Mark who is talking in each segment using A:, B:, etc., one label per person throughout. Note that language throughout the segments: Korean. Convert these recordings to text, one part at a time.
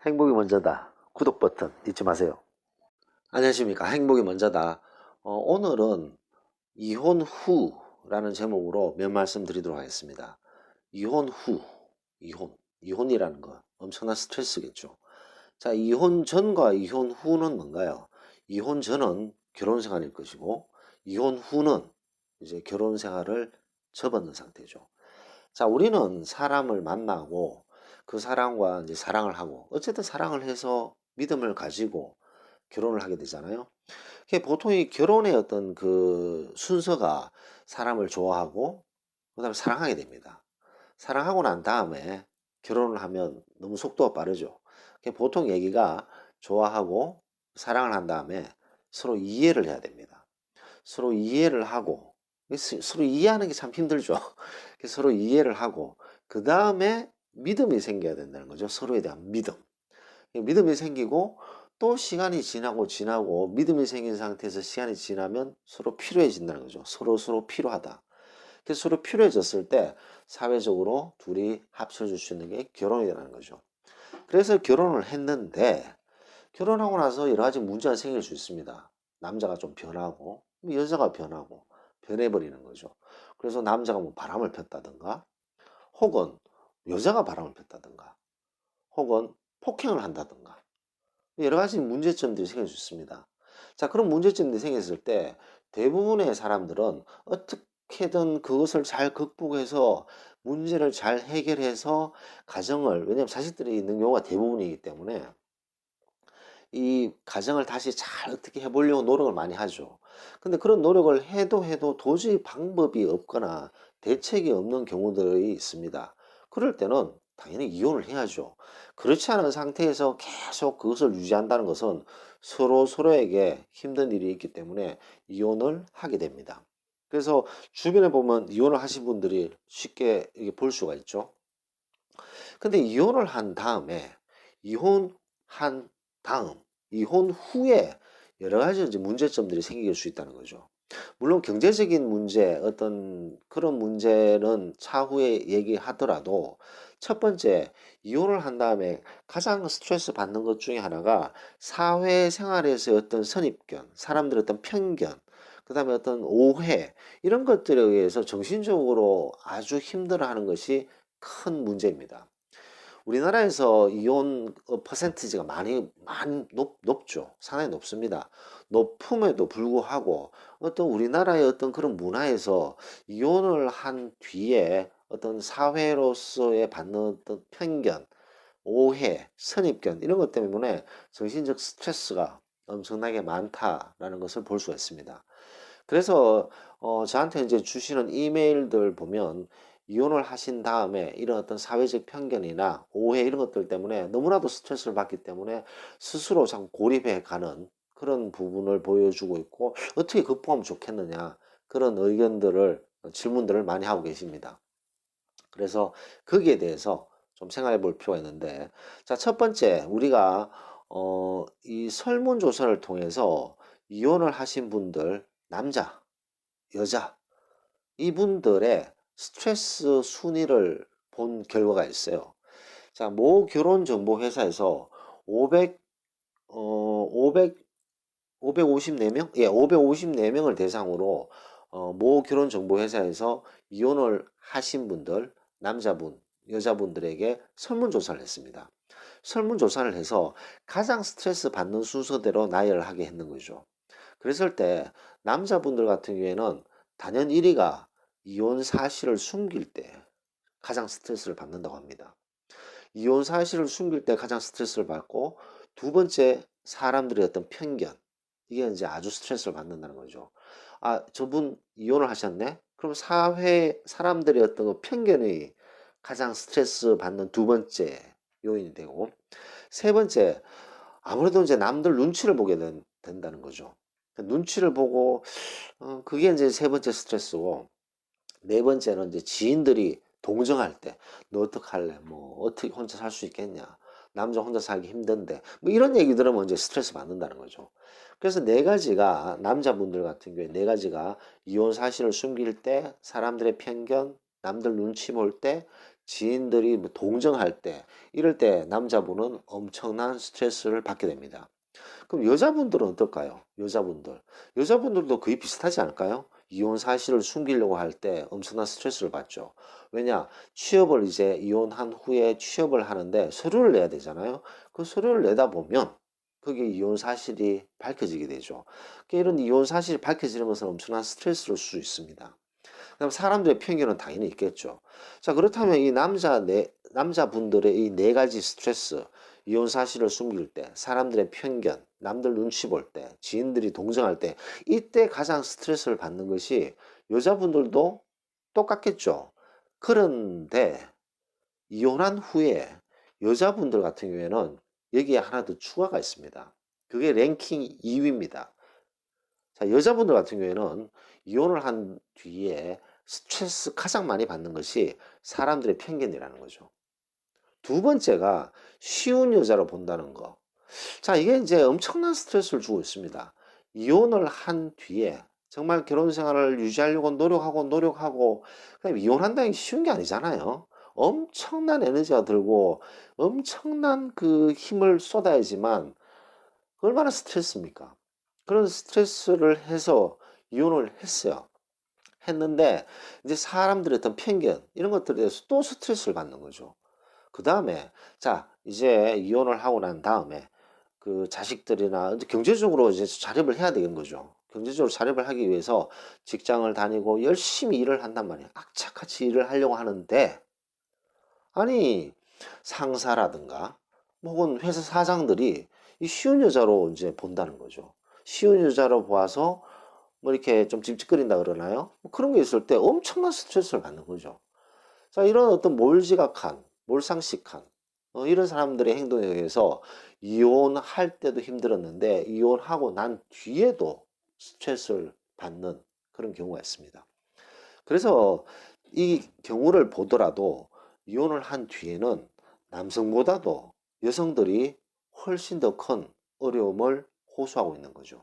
A: 행복이 먼저다. 구독 버튼 잊지 마세요. 안녕하십니까. 행복이 먼저다. 오늘은 이혼 후라는 제목으로 몇 말씀 드리도록 하겠습니다. 이혼 후, 이혼이라는 거 엄청난 스트레스겠죠. 자, 이혼 전과 이혼 후는 뭔가요? 이혼 전은 결혼 생활일 것이고, 이혼 후는 이제 결혼 생활을 접었는 상태죠. 자, 우리는 사람을 만나고 그 사람과 이제 사랑을 하고 어쨌든 사랑을 해서 믿음을 가지고 결혼을 하게 되잖아요. 보통 이 결혼의 어떤 그 순서가 사람을 좋아하고 그다음에 사랑하게 됩니다. 사랑하고 난 다음에 결혼을 하면 너무 속도가 빠르죠. 보통 얘기가 좋아하고 사랑을 한 다음에 서로 이해를 해야 됩니다. 서로 이해를 하고 서로 이해하는 게 참 힘들죠. 서로 이해를 하고 그 다음에 믿음이 생겨야 된다는 거죠. 서로에 대한 믿음. 믿음이 생기고 또 시간이 지나고 믿음이 생긴 상태에서 시간이 지나면 서로 필요해진다는 거죠. 서로 필요하다. 그래서 서로 필요해졌을 때 사회적으로 둘이 합쳐줄 수 있는 게 결혼이라는 거죠. 그래서 결혼을 했는데 결혼하고 나서 여러 가지 문제가 생길 수 있습니다. 남자가 좀 변하고 여자가 변하고 변해버리는 거죠. 그래서 남자가 뭐 바람을 폈다든가 혹은 여자가 바람을 폈다든가 혹은 폭행을 한다든가 여러 가지 문제점들이 생길 수 있습니다. 자, 그런 문제점들이 생겼을 때 대부분의 사람들은 어떻게든 그것을 잘 극복해서 문제를 잘 해결해서 가정을, 왜냐하면 자식들이 있는 경우가 대부분이기 때문에 이 가정을 다시 잘 어떻게 해보려고 노력을 많이 하죠. 근데 그런 노력을 해도 도저히 방법이 없거나 대책이 없는 경우들이 있습니다. 그럴 때는 당연히 이혼을 해야죠. 그렇지 않은 상태에서 계속 그것을 유지한다는 것은 서로에게 힘든 일이 있기 때문에 이혼을 하게 됩니다. 그래서 주변에 보면 이혼을 하신 분들이 쉽게 볼 수가 있죠. 근데 이혼을 한 다음에 이혼한 다음 이혼 후에 여러 가지 이제 문제점들이 생길 수 있다는 거죠. 물론 경제적인 문제, 어떤 그런 문제는 차후에 얘기하더라도 첫 번째, 이혼을 한 다음에 가장 스트레스 받는 것 중에 하나가 사회생활에서의 어떤 선입견, 사람들의 어떤 편견, 그 다음에 어떤 오해, 이런 것들에 의해서 정신적으로 아주 힘들어하는 것이 큰 문제입니다. 우리나라에서 이혼 퍼센티지가 많이 높죠. 상당히 높습니다. 높음에도 불구하고 어떤 우리나라의 어떤 그런 문화에서 이혼을 한 뒤에 어떤 사회로서의 받는 어떤 편견, 오해, 선입견 이런 것 때문에 정신적 스트레스가 엄청나게 많다라는 것을 볼 수가 있습니다. 그래서 저한테 이제 주시는 이메일들 보면 이혼을 하신 다음에 이런 어떤 사회적 편견이나 오해 이런 것들 때문에 너무나도 스트레스를 받기 때문에 스스로 자꾸 고립해 가는 그런 부분을 보여주고 있고 어떻게 극복하면 좋겠느냐 그런 의견들을 질문들을 많이 하고 계십니다. 그래서 거기에 대해서 좀 생각해 볼 필요가 있는데 자, 첫 번째 우리가 이 설문조사를 통해서 이혼을 하신 분들 남자, 여자 이분들의 스트레스 순위를 본 결과가 있어요. 자, 모 결혼 정보 회사에서 500 500 554명? 예, 554명을 대상으로 모 결혼 정보 회사에서 이혼을 하신 분들, 남자분, 여자분들에게 설문조사를 했습니다. 설문조사를 해서 가장 스트레스 받는 순서대로 나열을 하게 했는 거죠. 그랬을 때 남자분들 같은 경우에는 단연 1위가 이혼 사실을 숨길 때 가장 스트레스를 받는다고 합니다. 이혼 사실을 숨길 때 가장 스트레스를 받고 두 번째 사람들의 어떤 편견 이게 이제 아주 스트레스를 받는다는 거죠. 아, 저분 이혼을 하셨네? 그럼 사회 사람들의 어떤 그 편견이 가장 스트레스 받는 두 번째 요인이 되고 세 번째 아무래도 이제 남들 눈치를 보게 된다는 거죠. 눈치를 보고 그게 이제 세 번째 스트레스고 네 번째는 이제 지인들이 동정할 때 너 어떡할래? 뭐 어떻게 혼자 살 수 있겠냐? 남자 혼자 살기 힘든데 뭐 이런 얘기 들으면 이제 스트레스 받는다는 거죠. 그래서 네 가지가 남자분들 같은 경우에 네 가지가 이혼 사실을 숨길 때, 사람들의 편견, 남들 눈치 볼 때, 지인들이 뭐 동정할 때, 이럴 때 남자분은 엄청난 스트레스를 받게 됩니다. 그럼 여자분들은 어떨까요? 여자분들도 거의 비슷하지 않을까요? 이혼 사실을 숨기려고 할 때 엄청난 스트레스를 받죠. 왜냐? 취업을 이제 이혼한 후에 취업을 하는데 서류를 내야 되잖아요. 그 서류를 내다 보면 그게 이혼 사실이 밝혀지게 되죠. 그러니까 이런 이혼 사실이 밝혀지는 것은 엄청난 스트레스를 줄 수 있습니다. 그럼 사람들의 편견은 당연히 있겠죠. 자, 그렇다면 이 남자분들의 이 네 가지 스트레스, 이혼 사실을 숨길 때, 사람들의 편견, 남들 눈치 볼 때, 지인들이 동정할 때, 이때 가장 스트레스를 받는 것이 여자분들도 똑같겠죠. 그런데 이혼한 후에 여자분들 같은 경우에는 여기에 하나 더 추가가 있습니다. 그게 랭킹 2위입니다. 자, 여자분들 같은 경우에는 이혼을 한 뒤에 스트레스 가장 많이 받는 것이 사람들의 편견이라는 거죠. 두 번째가 쉬운 여자로 본다는 거. 자, 이게 이제 엄청난 스트레스를 주고 있습니다. 이혼을 한 뒤에 정말 결혼 생활을 유지하려고 노력하고, 그냥 이혼한다는 게 쉬운 게 아니잖아요. 엄청난 에너지가 들고, 엄청난 그 힘을 쏟아야지만, 얼마나 스트레스입니까? 그런 스트레스를 해서 이혼을 했어요. 했는데 이제 사람들의 어떤 편견 이런 것들에 대해서 또 스트레스를 받는 거죠. 그 다음에 자 이제 이혼을 하고 난 다음에 그 자식들이나 이제 경제적으로 이제 자립을 해야 되는 거죠. 경제적으로 자립을 하기 위해서 직장을 다니고 열심히 일을 한단 말이에요. 악착같이 일을 하려고 하는데 아니 상사라든가 혹은 회사 사장들이 이 쉬운 여자로 이제 본다는 거죠. 쉬운 여자로 보아서 뭐 이렇게 좀 찝찝거린다 그러나요? 뭐 그런 게 있을 때 엄청난 스트레스를 받는 거죠. 자, 이런 어떤 몰지각한, 몰상식한 이런 사람들의 행동에 의해서 이혼할 때도 힘들었는데 이혼하고 난 뒤에도 스트레스를 받는 그런 경우가 있습니다. 그래서 이 경우를 보더라도 이혼을 한 뒤에는 남성보다도 여성들이 훨씬 더 큰 어려움을 호소하고 있는 거죠.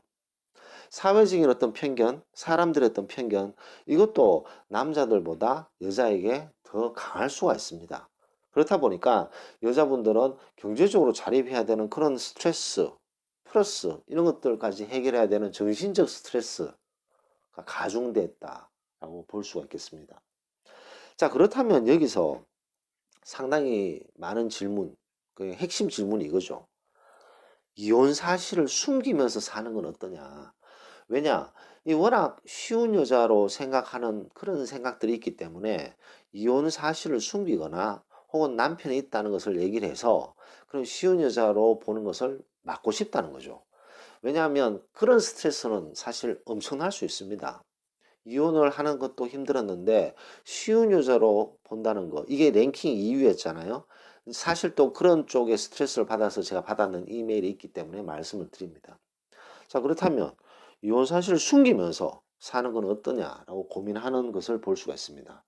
A: 사회적인 어떤 편견, 사람들의 어떤 편견, 이것도 남자들보다 여자에게 더 강할 수가 있습니다. 그렇다 보니까 여자분들은 경제적으로 자립해야 되는 그런 스트레스, 플러스 이런 것들까지 해결해야 되는 정신적 스트레스가 가중됐다라고 볼 수가 있겠습니다. 자, 그렇다면 여기서 상당히 많은 질문, 그 핵심 질문이 이거죠. 이혼 사실을 숨기면서 사는 건 어떠냐? 왜냐? 이 워낙 쉬운 여자로 생각하는 그런 생각들이 있기 때문에 이혼 사실을 숨기거나 혹은 남편이 있다는 것을 얘기를 해서 그런 쉬운 여자로 보는 것을 막고 싶다는 거죠. 왜냐하면 그런 스트레스는 사실 엄청날 수 있습니다. 이혼을 하는 것도 힘들었는데 쉬운 여자로 본다는 거 이게 랭킹 2위였잖아요. 사실 또 그런 쪽에 스트레스를 받아서 제가 받았는 이메일이 있기 때문에 말씀을 드립니다. 자, 그렇다면 이혼 사실을 숨기면서 사는 건 어떠냐라고 고민하는 것을 볼 수가 있습니다.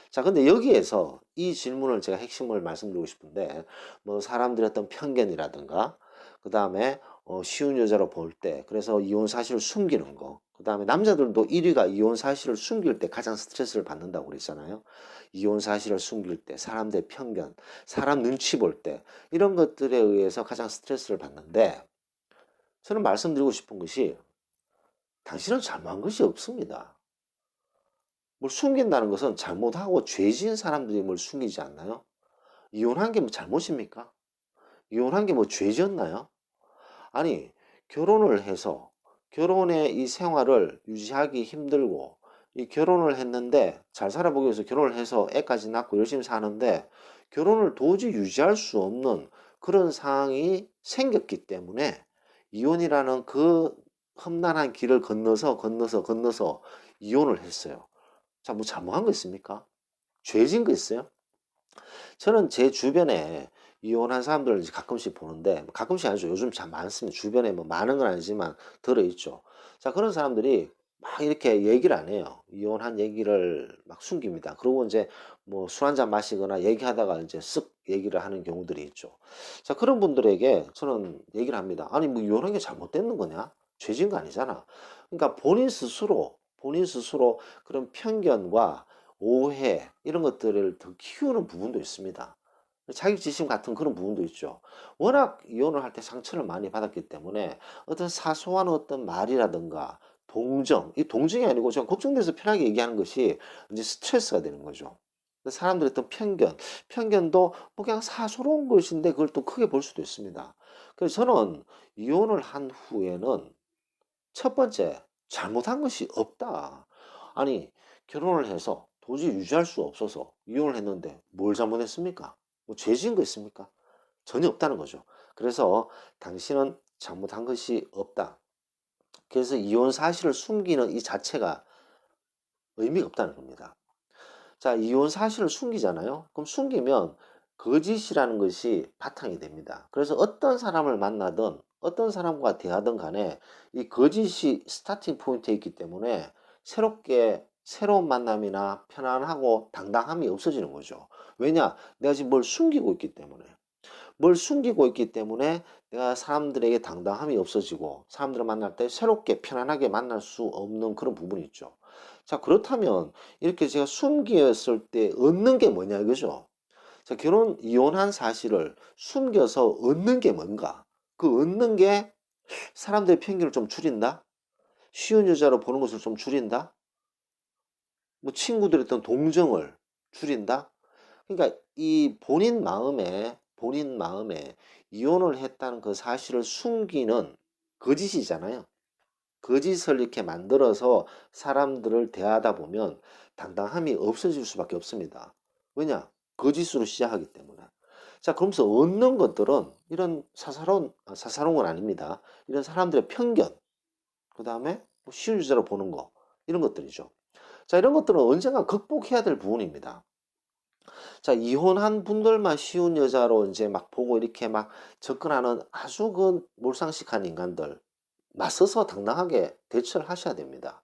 A: 자, 근데 여기에서 이 질문을 제가 핵심을 말씀드리고 싶은데, 뭐 사람들의 어떤 편견이라든가, 그 다음에 쉬운 여자로 볼 때, 그래서 이혼 사실을 숨기는 거, 그 다음에 남자들도 1위가 이혼 사실을 숨길 때 가장 스트레스를 받는다고 그랬잖아요. 이혼 사실을 숨길 때, 사람들의 편견, 사람 눈치 볼 때, 이런 것들에 의해서 가장 스트레스를 받는데, 저는 말씀드리고 싶은 것이, 당신은 잘못한 것이 없습니다. 뭘 숨긴다는 것은 잘못하고 죄 지은 사람들이 뭘 숨기지 않나요? 이혼한 게 뭐 잘못입니까? 이혼한 게 뭐 죄 지었나요? 아니, 결혼을 해서 결혼의 이 생활을 유지하기 힘들고 이 결혼을 했는데 잘 살아보기 위해서 결혼을 해서 애까지 낳고 열심히 사는데 결혼을 도저히 유지할 수 없는 그런 상황이 생겼기 때문에 이혼이라는 그 험난한 길을 건너서 이혼을 했어요. 자, 뭐 잘못한 거 있습니까? 죄진 거 있어요? 저는 제 주변에 이혼한 사람들을 이제 가끔씩 보는데, 가끔씩 아니죠. 요즘 참 많습니다. 주변에 뭐 많은 건 아니지만 들어있죠. 자, 그런 사람들이 막 이렇게 얘기를 안 해요. 이혼한 얘기를 막 숨깁니다. 그리고 이제 뭐 술 한잔 마시거나 얘기하다가 이제 쓱 얘기를 하는 경우들이 있죠. 자, 그런 분들에게 저는 얘기를 합니다. 아니, 뭐 이혼한 게 잘못됐는 거냐? 죄진 거 아니잖아. 그러니까 본인 스스로 그런 편견과 오해 이런 것들을 더 키우는 부분도 있습니다. 자격지심 같은 그런 부분도 있죠. 워낙 이혼을 할 때 상처를 많이 받았기 때문에 어떤 사소한 어떤 말이라든가 동정, 이 동정이 아니고 좀 걱정돼서 편하게 얘기하는 것이 이제 스트레스가 되는 거죠. 사람들의 어떤 편견도 뭐 그냥 사소로운 것인데 그걸 또 크게 볼 수도 있습니다. 그래서 저는 이혼을 한 후에는 첫 번째, 잘못한 것이 없다. 아니, 결혼을 해서 도저히 유지할 수 없어서 이혼을 했는데 뭘 잘못했습니까? 뭐 죄 지은 거 있습니까? 전혀 없다는 거죠. 그래서 당신은 잘못한 것이 없다. 그래서 이혼 사실을 숨기는 이 자체가 의미가 없다는 겁니다. 자, 이혼 사실을 숨기잖아요. 그럼 숨기면 거짓이라는 것이 바탕이 됩니다. 그래서 어떤 사람을 만나든 어떤 사람과 대하든 간에 이 거짓이 스타팅 포인트에 있기 때문에 새로운 만남이나 편안하고 당당함이 없어지는 거죠. 왜냐? 내가 지금 뭘 숨기고 있기 때문에. 뭘 숨기고 있기 때문에 내가 사람들에게 당당함이 없어지고 사람들을 만날 때 새롭게 편안하게 만날 수 없는 그런 부분이 있죠. 자, 그렇다면 이렇게 제가 숨겼을 때 얻는 게 뭐냐 이거죠. 자, 이혼한 사실을 숨겨서 얻는 게 뭔가? 그 얻는 게 사람들의 편견을 좀 줄인다? 쉬운 여자로 보는 것을 좀 줄인다? 뭐 친구들의 어떤 동정을 줄인다? 그러니까 이 본인 마음에 이혼을 했다는 그 사실을 숨기는 거짓이잖아요. 거짓을 이렇게 만들어서 사람들을 대하다 보면 당당함이 없어질 수밖에 없습니다. 왜냐? 거짓으로 시작하기 때문에. 자, 그러면서 얻는 것들은 이런 사사로운 건 아닙니다. 이런 사람들의 편견, 그 다음에 쉬운 주제로 보는 거, 이런 것들이죠. 자, 이런 것들은 언젠가 극복해야 될 부분입니다. 자, 이혼한 분들만 쉬운 여자로 이제 막 보고 이렇게 막 접근하는 아주 그 몰상식한 인간들, 맞서서 당당하게 대처를 하셔야 됩니다.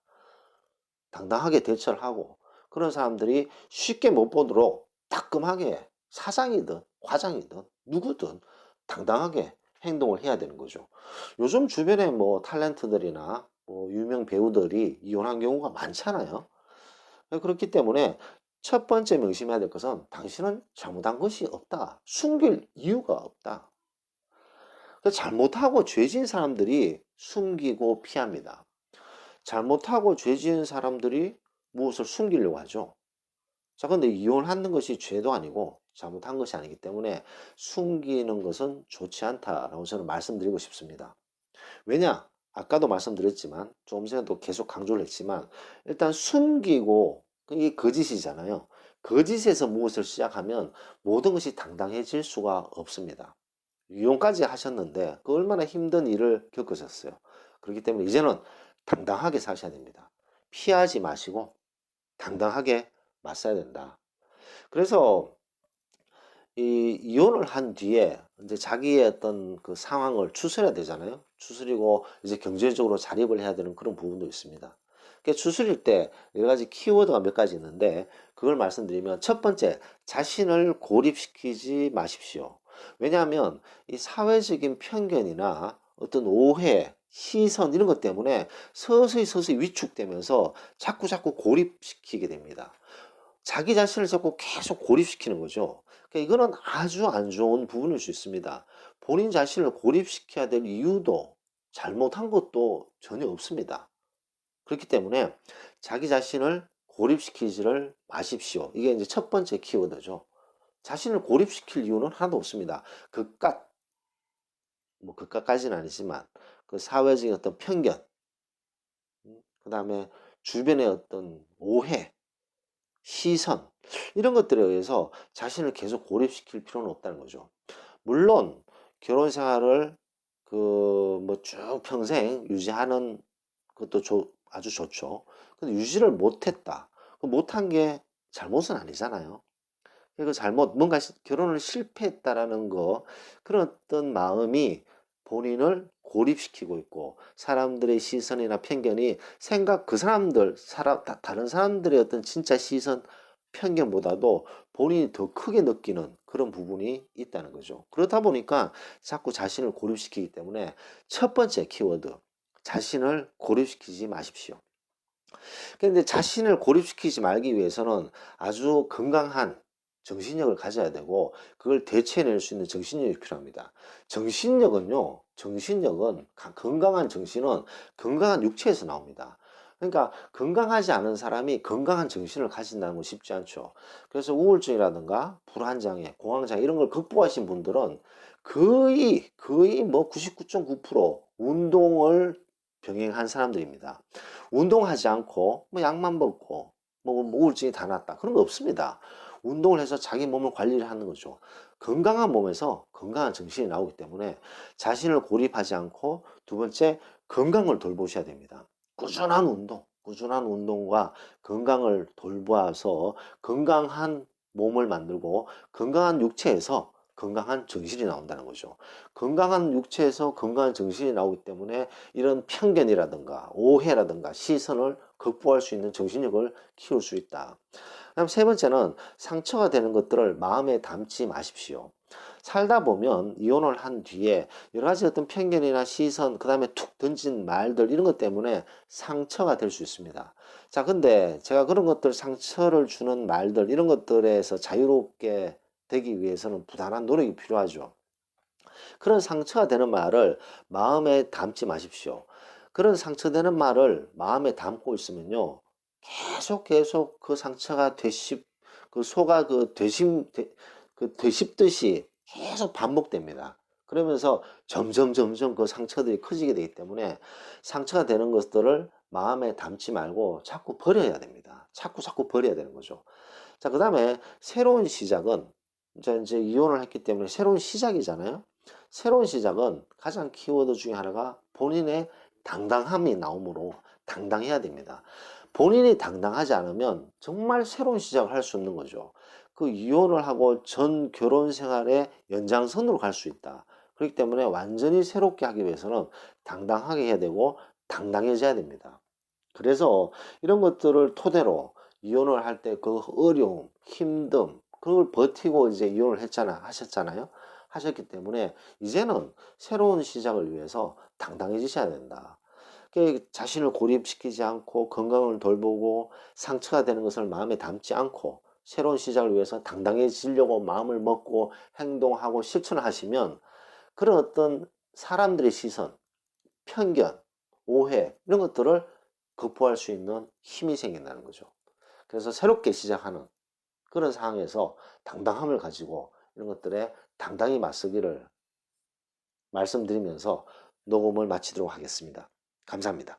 A: 당당하게 대처를 하고, 그런 사람들이 쉽게 못 보도록 따끔하게 사장이든 과장이든 누구든 당당하게 행동을 해야 되는 거죠. 요즘 주변에 뭐 탤런트들이나 뭐 유명 배우들이 이혼한 경우가 많잖아요. 그렇기 때문에 첫 번째 명심해야 될 것은 당신은 잘못한 것이 없다. 숨길 이유가 없다. 잘못하고 죄 지은 사람들이 숨기고 피합니다. 잘못하고 죄 지은 사람들이 무엇을 숨기려고 하죠. 자, 근데 이혼하는 것이 죄도 아니고 잘못한 것이 아니기 때문에 숨기는 것은 좋지 않다라고 저는 말씀드리고 싶습니다. 왜냐? 아까도 말씀드렸지만 조금 전에도 계속 강조를 했지만 일단 숨기고 이게 거짓이잖아요. 거짓에서 무엇을 시작하면 모든 것이 당당해질 수가 없습니다. 이혼까지 하셨는데 그 얼마나 힘든 일을 겪으셨어요. 그렇기 때문에 이제는 당당하게 사셔야 됩니다. 피하지 마시고 당당하게 맞서야 된다. 그래서 이 이혼을 한 뒤에 이제 자기의 어떤 그 상황을 추스려야 되잖아요. 추스리고 이제 경제적으로 자립을 해야 되는 그런 부분도 있습니다. 추스릴 때 여러 가지 키워드가 몇 가지 있는데 그걸 말씀드리면 첫 번째, 자신을 고립시키지 마십시오. 왜냐하면 이 사회적인 편견이나 어떤 오해, 시선 이런 것 때문에 서서히 위축되면서 자꾸 고립시키게 됩니다. 자기 자신을 자꾸 계속 고립시키는 거죠. 그러니까 이거는 아주 안 좋은 부분일 수 있습니다. 본인 자신을 고립시켜야 될 이유도 잘못한 것도 전혀 없습니다. 그렇기 때문에 자기 자신을 고립시키지를 마십시오. 이게 이제 첫 번째 키워드죠. 자신을 고립시킬 이유는 하나도 없습니다. 그깟, 뭐 그깟까지는 아니지만 그 사회적인 어떤 편견, 그 다음에 주변의 어떤 오해, 시선 이런 것들에 의해서 자신을 계속 고립시킬 필요는 없다는 거죠. 물론 결혼 생활을 그 뭐 쭉 평생 유지하는 것도 아주 좋죠. 근데 유지를 못했다. 못한 게 잘못은 아니잖아요. 그 뭔가 결혼을 실패했다라는 거, 그런 어떤 마음이 본인을 고립시키고 있고, 사람들의 시선이나 편견이 다른 사람들의 어떤 진짜 시선, 편견보다도 본인이 더 크게 느끼는 그런 부분이 있다는 거죠. 그렇다 보니까 자꾸 자신을 고립시키기 때문에 첫 번째 키워드, 자신을 고립시키지 마십시오. 근데 자신을 고립시키지 말기 위해서는 아주 건강한 정신력을 가져야 되고 그걸 대체해낼 수 있는 정신력이 필요합니다. 정신력은 건강한 정신은 건강한 육체에서 나옵니다. 그러니까 건강하지 않은 사람이 건강한 정신을 가진다는 건 쉽지 않죠. 그래서 우울증이라든가 불안장애, 공황장애 이런 걸 극복하신 분들은 거의 뭐 99.9% 운동을 병행한 사람들입니다. 운동하지 않고 뭐 약만 먹고 뭐 우울증이 다 났다 그런 거 없습니다. 운동을 해서 자기 몸을 관리를 하는 거죠. 건강한 몸에서 건강한 정신이 나오기 때문에 자신을 고립하지 않고 두 번째 건강을 돌보셔야 됩니다. 꾸준한 운동과 건강을 돌보아서 건강한 몸을 만들고 건강한 육체에서 건강한 정신이 나온다는 거죠. 건강한 육체에서 건강한 정신이 나오기 때문에 이런 편견이라든가 오해라든가 시선을 극복할 수 있는 정신력을 키울 수 있다. 그다음 세 번째는 상처가 되는 것들을 마음에 담지 마십시오. 살다 보면 이혼을 한 뒤에 여러 가지 어떤 편견이나 시선, 그 다음에 툭 던진 말들 이런 것 때문에 상처가 될 수 있습니다. 자, 근데 제가 그런 것들 상처를 주는 말들 이런 것들에서 자유롭게 되기 위해서는 부단한 노력이 필요하죠. 그런 상처가 되는 말을 마음에 담지 마십시오. 그런 상처되는 말을 마음에 담고 있으면요. 계속 그 상처가 그 소가 그 되씹듯이 계속 반복됩니다. 그러면서 점점 그 상처들이 커지게 되기 때문에 상처가 되는 것들을 마음에 담지 말고 자꾸 버려야 됩니다. 자꾸 버려야 되는 거죠. 자, 그 다음에 새로운 시작은 이제 이혼을 했기 때문에 새로운 시작이잖아요. 새로운 시작은 가장 키워드 중에 하나가 본인의 당당함이 나오므로 당당해야 됩니다. 본인이 당당하지 않으면 정말 새로운 시작을 할 수 없는 거죠. 그 이혼을 하고 전 결혼 생활의 연장선으로 갈 수 있다. 그렇기 때문에 완전히 새롭게 하기 위해서는 당당하게 해야 되고 당당해져야 됩니다. 그래서 이런 것들을 토대로 이혼을 할 때 그 어려움, 힘듦, 그걸 버티고 이제 이혼을 하셨잖아요. 하셨기 때문에 이제는 새로운 시작을 위해서 당당해지셔야 된다. 자신을 고립시키지 않고 건강을 돌보고 상처가 되는 것을 마음에 담지 않고 새로운 시작을 위해서 당당해지려고 마음을 먹고 행동하고 실천을 하시면 그런 어떤 사람들의 시선, 편견, 오해 이런 것들을 극복할 수 있는 힘이 생긴다는 거죠. 그래서 새롭게 시작하는 그런 상황에서 당당함을 가지고 이런 것들에 당당히 맞서기를 말씀드리면서 녹음을 마치도록 하겠습니다. 감사합니다.